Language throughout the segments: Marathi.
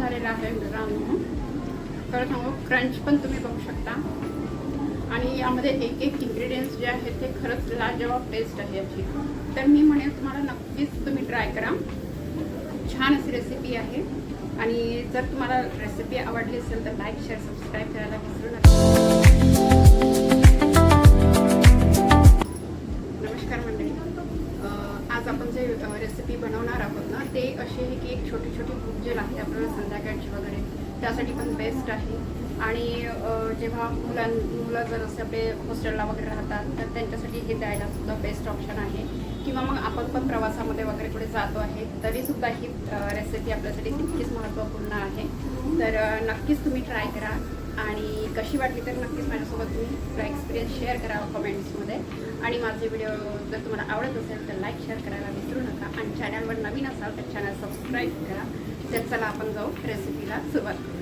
झालेला आहे मित्रांनो. खरं सांगू क्रंच पण तुम्ही बघू शकता आणि यामध्ये एक एक इन्ग्रेडियंट्स जे आहेत ते खरंच लाजवाब टेस्ट आहे याची. तर मी म्हणेन तुम्हाला नक्कीच तुम्ही ट्राय करा. छान अशी रेसिपी आहे आणि जर तुम्हाला रेसिपी आवडली असेल तर लाईक शेअर सबस्क्राईब करायला विसरू नका. नमस्कार मंडळी. आज आपण जे रेसिपी बनवणार आहोत ना ते अशी आहे की एक छोटी छोटी भूक आहे आपल्याला संध्याकाळची वगैरे त्यासाठी पण बेस्ट आहे. आणि जेव्हा मुलं जर असे आपले हॉस्टेलला वगैरे राहतात तर त्यांच्यासाठी हे द्यायला सुद्धा बेस्ट ऑप्शन आहे. किंवा मग आपण पण प्रवासामध्ये वगैरे कुठे जातो आहे तरीसुद्धा ही रेसिपी आपल्यासाठी तितकीच महत्त्वपूर्ण आहे. तर नक्कीच तुम्ही ट्राय करा आणि कशी वाटली तर नक्कीच माझ्यासोबत तुम्ही आपला एक्सपिरियन्स शेअर करा कमेंट्समध्ये. आणि माझे व्हिडिओ जर तुम्हाला आवडत असेल तर लाईक शेअर करायला विसरू नका आणि चॅनलवर नवीन असाल तर चॅनल सबस्क्राईब करा. तर चला आपण जाऊ रेसिपीला सुरुवात करूया.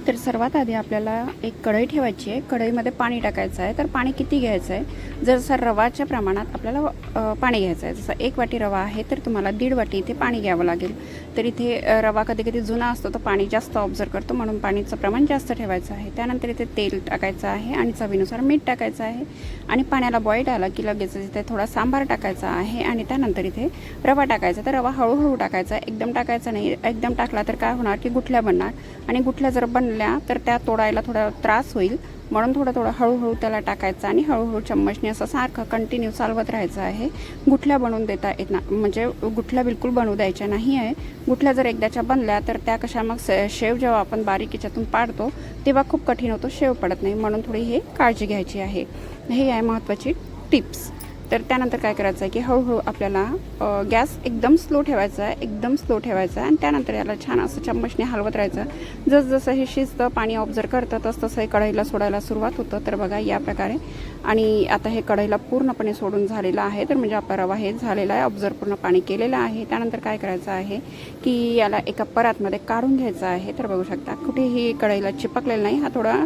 तर सर्वात आधी आपल्याला एक कढई ठेवायची आहे. कढईमध्ये पाणी टाकायचं आहे. तर पाणी किती घ्यायचं आहे, जसं रवाच्या प्रमाणात आपल्याला पाणी घ्यायचं आहे. जसं 1 वाटी रवा आहे तर तुम्हाला 1.5 वाटी इथे पाणी घ्यावं लागेल. तर इथे रवा कधी कधी जुना असतो तर पाणी जास्त ऑब्झर्व करतो म्हणून पाणीचं प्रमाण जास्त ठेवायचं आहे. त्यानंतर इथे तेल टाकायचं आहे आणि चवीनुसार मीठ टाकायचं आहे. आणि पाण्याला बॉईल आला की लगेच इथे थोडा सांबार टाकायचा आहे आणि त्यानंतर इथे रवा टाकायचा. तर रवा हळूहळू टाकायचा, एकदम टाकायचा नाही. एकदम टाकला तर काय होणार की गुठल्या बनणार आणि गुठल्या जर बनल्या तर त्या तोडायला थोडा त्रास होईल. म्हणून थोडं हळूहळू त्याला टाकायचं आणि हळूहळू चम्मचने असं सारखं कंटिन्यू चालवत राहायचं आहे. गुठल्या बनवून देता येत ना, म्हणजे गुठल्या बिलकुल बनवू द्यायच्या नाही आहे. गुठल्या जर एकदाच्या बनल्या तर त्या कशा मग शेव जेव्हा आपण बारीक याच्यातून पाडतो तेव्हा खूप कठीण होतो, शेव पडत नाही. म्हणून थोडी हे काळजी घ्यायची आहे. हे आहे महत्त्वाची टिप्स. तर त्यानंतर काय करायचं आहे की हळूहळू आपल्याला गॅस एकदम स्लो ठेवायचा आहे, एकदम स्लो ठेवायचा आहे. आणि त्यानंतर याला छान असं चम्मचने हलवत राहायचं. जसं हे शिजतं पाणी ऑब्झर्व करतं तसं हे कढईला सोडायला सुरुवात होतं. तर बघा या प्रकारे. आणि आता हे कढईला पूर्णपणे सोडून झालेलं आहे. तर म्हणजे आपला रवा हे झालेला आहे, ऑब्झर्व पूर्ण पाणी केलेलं आहे. त्यानंतर काय करायचं आहे की याला एका परातमध्ये काढून घ्यायचं आहे. तर बघू शकता कुठेही कढईला चिपकलेलं नाही. हा थोडा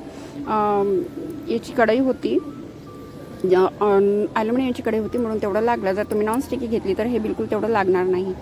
याची कढई होती, ॲल्युमिनियमची कढई होती म्हणून तेवढं लागलं. जर तुम्ही नॉनस्टिकी घेतली तर हे बिलकुल तेवढं लागणार नाही.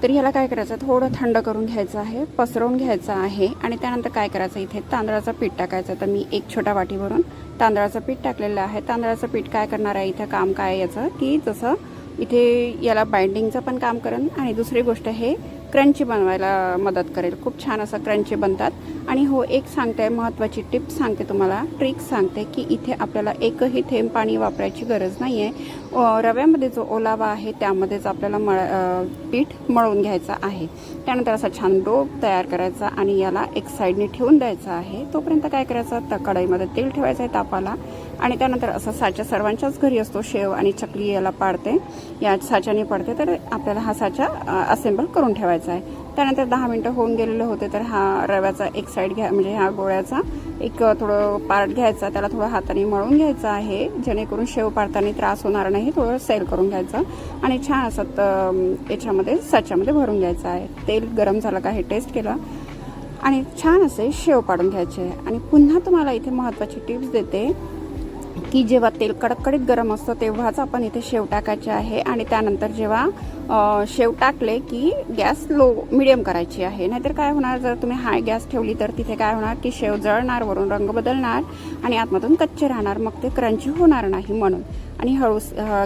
तर ह्याला काय करायचं, थोडं थंड करून घ्यायचं आहे, पसरवून घ्यायचं आहे. आणि त्यानंतर काय करायचं, इथे तांदळाचं पीठ टाकायचं. तर मी 1 छोटा वाटीवरून तांदळाचं पीठ टाकलेलं आहे. तांदळाचं पीठ काय करणार आहे इथं काम काय याचं की जसं इथे याला बाइंडिंगचं पण काम करेल आणि दुसरी गोष्ट हे क्रंची बनवायला मदत करेल. खूप छान असं क्रंची बनतात. आणि हो एक सांगते, महत्त्वाची टिप्स सांगते तुम्हाला, ट्रिक सांगते की इथे आपल्याला एकही थेंब पाणी वापरायची गरज नाही आहे. रव्यामध्ये जो ओलावा आहे त्यामध्येच आपल्याला पीठ मळून घ्यायचं आहे. त्यानंतर असा छान डो तयार करायचा आणि याला एक साईडने ठेवून द्यायचं आहे. तोपर्यंत काय करायचं, तर कढईमध्ये तेल ठेवायचं आहे तापाला. आणि त्यानंतर असा साचा सर्वांच्याच घरी असतो, शेव आणि चकली याला पाडते, या साच्याने पडते. तर आपल्याला हा साचा असेंबल करून ठेवायचा आहे. त्यानंतर 10 मिनटं होऊन गेलेले होते. तर हा रव्याचा एक साईड घ्या, म्हणजे ह्या गोळ्याचा एक थोडं पार्ट घ्यायचा, त्याला थोडं हाताने मळून घ्यायचं आहे जेणेकरून शेव पाडताना त्रास होणार नाही. थोडं सेल करून घ्यायचं आणि छान असं याच्यामध्ये साच्यामध्ये भरून घ्यायचं आहे. तेल गरम झालं का हे टेस्ट केलं आणि छान असे शेव पाडून घ्यायचे. आणि पुन्हा तुम्हाला इथे महत्त्वाची टिप्स देते की जेव्हा तेल कडकडीत गरम असतं तेव्हाच आपण इथे शेव टाकायचे आहे. आणि त्यानंतर जेव्हा शेव टाकले की गॅस मिडियम करायची आहे. नाहीतर काय होणार, जर तुम्ही हाय गॅस ठेवली तर तिथे काय होणार की शेव जळणार, वरून रंग बदलणार आणि आतमधून कच्चे राहणार, मग ते क्रंची होणार नाही. म्हणून आणि हळू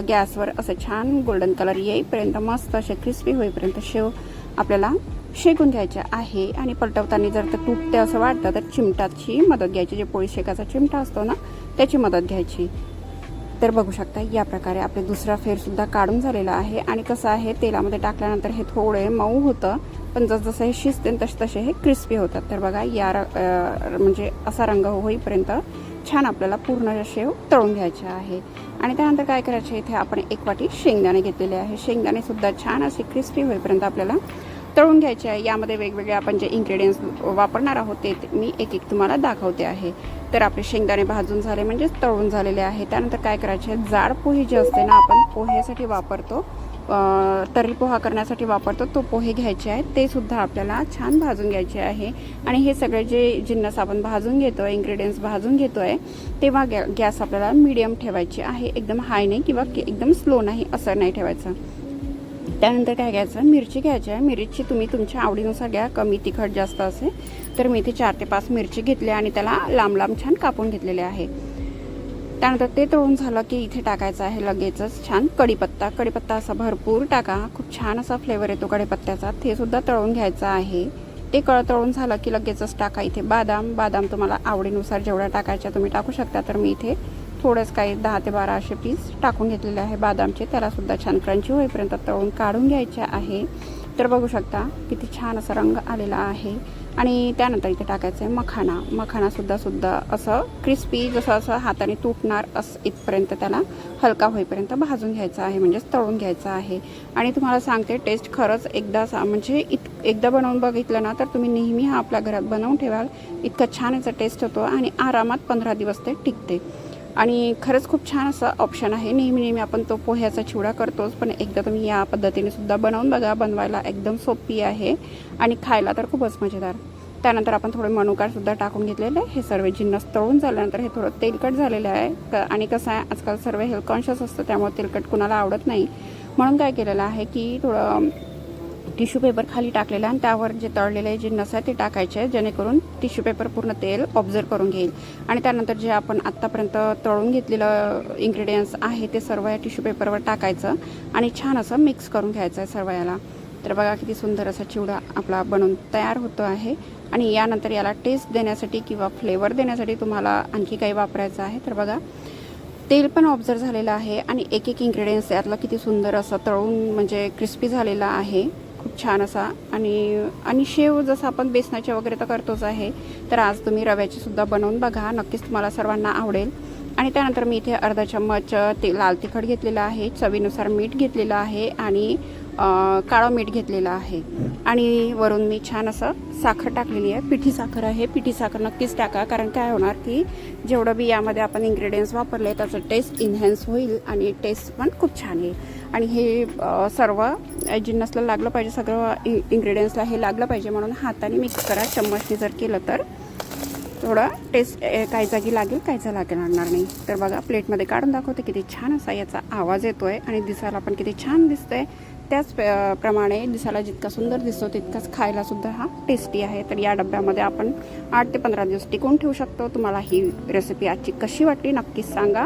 गॅसवर असं छान गोल्डन कलर येईपर्यंत, मस्त असे क्रिस्पी होईपर्यंत शेव आपल्याला शेकून घ्यायचे आहे. आणि पलटवताना जर ते तुटते असं वाटतं तर चिमटाची मदत घ्यायची, जे पोळी शेकाचा चिमटा असतो ना त्याची मदत घ्यायची. तर बघू शकता या प्रकारे आपले दुसरा फेरसुद्धा काढून झालेला आहे. आणि कसं आहे, तेलामध्ये टाकल्यानंतर हे थोडे मऊ होतं पण जसजसं हे शिजते तसे हे क्रिस्पी होतात. तर बघा या म्हणजे असा रंग होईपर्यंत छान आपल्याला पूर्ण शेव तळून घ्यायचे आहे. आणि त्यानंतर काय करायचे, इथे आपण 1 वाटी शेंगदाणे घेतलेले आहे. शेंगदाणेसुद्धा छान असे क्रिस्पी होईपर्यंत आपल्याला तळून घ्यायचे आहे. यामध्ये वेगवेगळे आपण जे इन्ग्रेडियंट्स वापरणार आहोत ते मी एक तुम्हाला दाखवते आहे. तर आपले शेंगदाणे भाजून झाले म्हणजे तळून झालेले आहे. त्यानंतर काय करायचे, जाड पोहे जे असते ना आपण पोह्यासाठी वापरतो, तर्री पोहा करण्यासाठी वापरतो, तो पोहे घ्यायचे आहेत. ते सुद्धा आपल्याला छान भाजून घ्यायचे आहे. आणि हे सगळे जे जिन्नस आपण भाजून घेतो आहे, इन्ग्रेडियंट्स भाजून घेतो आहे, तेव्हा गॅस आपल्याला मीडियम ठेवायची आहे. एकदम हाय नाही किंवा एकदम स्लो नाही असं नाही ठेवायचं. त्यानंतर काय घ्यायचं, मिरची घ्यायची आहे. मिरची तुम्ही तुमच्या आवडीनुसार घ्या, कमी तिखट जास्त असेल तर मी इथे 4 ते 5 मिरची घेतली आणि त्याला लांब लांब छान कापून घेतलेले आहे. त्यानंतर ते तळून झालं की इथे टाकायचं आहे लगेचच छान कढीपत्ता. कढीपत्ता असा भरपूर टाका, खूप छान असा फ्लेवर येतो कढीपत्त्याचा. ते सुद्धा तळून घ्यायचं आहे. ते तळून झालं की लगेचच टाका इथे बादाम तुम्हाला आवडीनुसार जेवढा टाकायचा तुम्ही टाकू शकता. तर मी इथे थोडंच काही 10 ते 12 असे पीस टाकून घेतलेले आहे बादामचे. त्यालासुद्धा छान क्रंची होईपर्यंत तळून काढून घ्यायचे आहे. तर बघू शकता किती छान असा रंग आलेला आहे. आणि त्यानंतर इथे टाकायचं आहे मखानासुद्धा असं क्रिस्पी जसं असं हाताने तुटणार असं इथपर्यंत त्याला हलका होईपर्यंत भाजून घ्यायचा आहे, म्हणजेच तळून घ्यायचा आहे. आणि तुम्हाला सांगते टेस्ट खरंच म्हणजे एकदा बनवून बघितलं ना तर तुम्ही नेहमी हा आपल्या घरात बनवून ठेवाल. इतका छान याचा टेस्ट होतो आणि आरामात 15 दिवस ते टिकते. आणि खरंच खूप छान असं ऑप्शन आहे. नेहमी आपण तो पोह्याचा चिवडा करतोच, पण एकदा तुम्ही या पद्धतीने सुद्धा बनवून बघा. बनवायला एकदम सोपी आहे आणि खायला तर खूपच मजेदार. त्यानंतर आपण थोडे मनुकासुद्धा टाकून घेतलेले. हे सर्व जिन्नस तळून झाल्यानंतर हे थोडं तेलकट झालेलं आहे आणि कसं आहे आजकाल सर्व हेल्थ कॉन्शियस असतं, त्यामुळे तेलकट कुणाला आवडत नाही. म्हणून काय केलेलं आहे की थोडं टिश्यू पेपर खाली टाकलेला आणि त्यावर जे तळलेले जिन्नस आहे ते टाकायचे, जेणेकरून टिश्यू पेपर पूर्ण तेल ऑब्झर्व करून घेईल. आणि त्यानंतर जे आपण आत्तापर्यंत तळून घेतलेलं इन्ग्रेडियंट्स आहे ते सर्व या टिश्यू पेपरवर टाकायचं आणि छान असं मिक्स करून घ्यायचं आहे सर्व याला. तर बघा किती सुंदर असा चिवडा आपला बनून तयार होतो आहे. आणि यानंतर याला टेस्ट देण्यासाठी किंवा फ्लेवर देण्यासाठी तुम्हाला आणखी काही वापरायचं आहे. तर बघा तेल पण ऑब्झर्व झालेलं आहे आणि एक इन्ग्रेडियंट्स यातला किती सुंदर असं तळून म्हणजे क्रिस्पी झालेला आहे, खूप छान असा. आणि शेव जसं आपण बेसनाचे वगैरे तर करतोच आहे, तर आज तुम्ही रव्याची सुद्धा बनवून बघा, नक्कीच तुम्हाला सर्वांना आवडेल. आणि त्यानंतर मी इथे अर्धा चम्मच लाल तिखट घेतलेला आहे, चवीनुसार मीठ घेतलेलं आहे आणि काळं मीठ घेतलेलं आहे. आणि वरून मी छान असं साखर टाकलेली आहे, पिठी साखर आहे. पिठी साखर नक्कीच टाका, कारण काय होणार की जेवढं बी यामध्ये आपण इन्ग्रेडियंट्स वापरले त्याचं टेस्ट इन्हॅन्स होईल आणि टेस्ट पण खूप छान येईल. आणि हे सर्व जिन्नसला लागलं पाहिजे, सगळं इन्ग्रेडियंट्सला हे लागलं पाहिजे, म्हणून हाताने मिक्स करा. चम्मचने जर केलं तर थोडं टेस्ट काही जागी लागेल, काहीच लागणार नाही. तर बघा प्लेटमध्ये काढून दाखवते किती छान असा याचा आवाज येतो आहे आणि दिसायला पण किती छान दिसतंय. त्याच प्रमाणे दिसायला जितका सुंदर दिसतो तितकाच खायलासुद्धा हा टेस्टी आहे. तर या डब्यामध्ये आपण 8 ते 15 दिवस टिकवून ठेवू शकतो. तुम्हाला ही रेसिपी आजची कशी वाटली नक्कीच सांगा.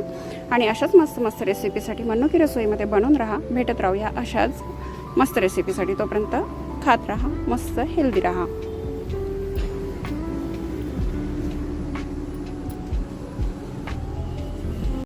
आणि अशाच मस्त रेसिपीसाठी म्हणू की रसोईमध्ये बनवून राहा. भेटत राहूया अशाच मस्त रेसिपीसाठी. तोपर्यंत खात राहा, मस्त हेल्दी राहा.